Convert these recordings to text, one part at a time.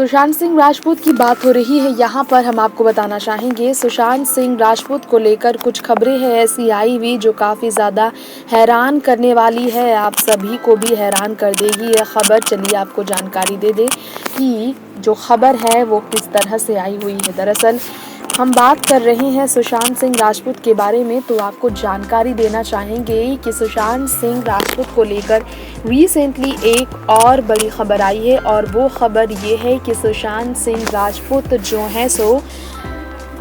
सुशांत सिंह राजपूत की बात हो रही है। यहाँ पर हम आपको बताना चाहेंगे, सुशांत सिंह राजपूत को लेकर कुछ खबरें हैं ऐसी आई हुई जो काफ़ी ज़्यादा हैरान करने वाली है, आप सभी को भी हैरान कर देगी यह खबर। चलिए आपको जानकारी दे दें कि जो खबर है वो किस तरह से आई हुई है। दरअसल हम बात कर रहे हैं सुशांत सिंह राजपूत के बारे में, तो आपको जानकारी देना चाहेंगे कि सुशांत सिंह राजपूत को लेकर रिसेंटली एक और बड़ी खबर आई है, और वो खबर ये है कि सुशांत सिंह राजपूत जो हैं सो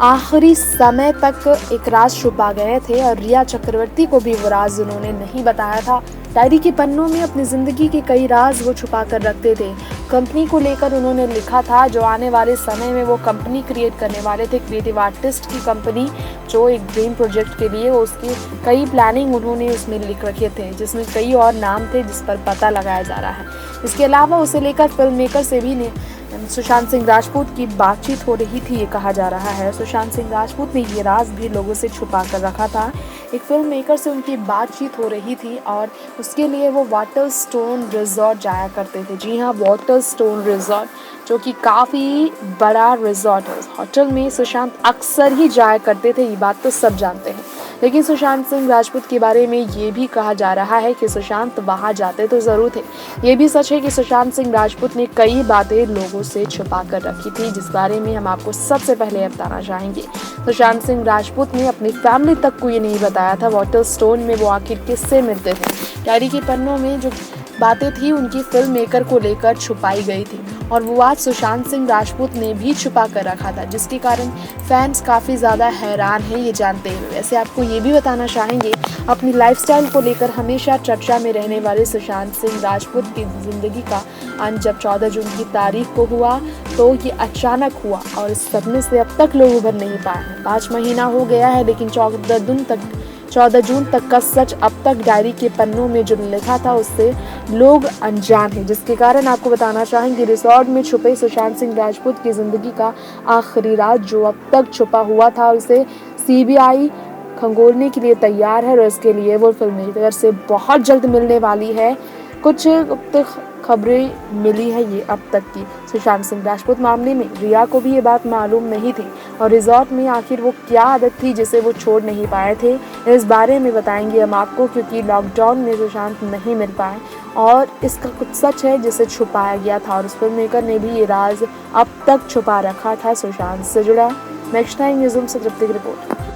आखिरी समय तक एक राज छुपा गए थे, और रिया चक्रवर्ती को भी वो राज उन्होंने नहीं बताया था। डायरी के पन्नों में अपनी ज़िंदगी के कई राज वो छुपा कर रखते थे। कंपनी को लेकर उन्होंने लिखा था, जो आने वाले समय में वो कंपनी क्रिएट करने वाले थे, क्रिएटिव आर्टिस्ट की कंपनी, जो एक ड्रीम प्रोजेक्ट के लिए उसकी कई प्लानिंग उन्होंने उसमें लिख रखे थे, जिसमें कई और नाम थे जिस पर पता लगाया जा रहा है। इसके अलावा उसे लेकर फिल्म मेकर से भी सुशांत सिंह राजपूत की बातचीत हो रही थी, ये कहा जा रहा है। सुशांत सिंह राजपूत ने ये राज भी लोगों से छुपा कर रखा था। एक फिल्म मेकर से उनकी बातचीत हो रही थी, और उसके लिए वो वाटर स्टोन रिजॉर्ट जाया करते थे। जी हाँ, वाटर स्टोन रिजॉर्ट, जो कि काफ़ी बड़ा रिजॉर्ट है। उस होटल में सुशांत अक्सर ही जाया करते थे, ये बात तो सब जानते हैं। लेकिन सुशांत सिंह राजपूत के बारे में ये भी कहा जा रहा है कि सुशांत वहाँ जाते तो ज़रूर थे। ये भी सच है कि सुशांत सिंह राजपूत ने कई बातें लोगों से छुपा कर रखी थी, जिस बारे में हम आपको सबसे पहले बताना चाहेंगे। सुशांत सिंह राजपूत ने अपनी फैमिली तक को ये नहीं बताया था वाटर स्टोन में वो आखिर किससे मिलते थे। डायरी के पन्नों में जो बातें थी उनकी फिल्म मेकर को लेकर छुपाई गई थी, और वो आज सुशांत सिंह राजपूत ने भी छुपा कर रखा था, जिसके कारण फैंस काफ़ी ज़्यादा हैरान हैं ये जानते हुए। वैसे आपको ये भी बताना चाहेंगे, अपनी लाइफस्टाइल को लेकर हमेशा चर्चा में रहने वाले सुशांत सिंह राजपूत की ज़िंदगी का अंत जब 14 जून की तारीख को हुआ, तो ये अचानक हुआ, और इस सदमे से अब तक लोग उभर नहीं पाए हैं। 5 महीना हो गया है, लेकिन 14 जून तक का सच अब तक डायरी के पन्नों में जो लिखा था उससे लोग अनजान हैं, जिसके कारण आपको बताना चाहेंगे, रिसोर्ट में छुपे सुशांत सिंह राजपूत की ज़िंदगी का आखिरी राज जो अब तक छुपा हुआ था, उसे सीबीआई खंगोलने के लिए तैयार है, और इसके लिए वो फिल्म मेकर से बहुत जल्द मिलने वाली है। कुछ खबरें मिली है ये अब तक की। सुशांत सिंह राजपूत मामले में रिया को भी ये बात मालूम नहीं थी, और रिजॉर्ट में आखिर वो क्या आदत थी जिसे वो छोड़ नहीं पाए थे, इस बारे में बताएंगे हम आपको, क्योंकि लॉकडाउन में सुशांत नहीं मिल पाए, और इसका कुछ सच है जिसे छुपाया गया था, और उस फिल्म मेकर ने भी ये राज अब तक छुपा रखा था सुशांत से जुड़ा। नेक्स्ट टाइम न्यूज़ से तृप्ति की रिपोर्ट।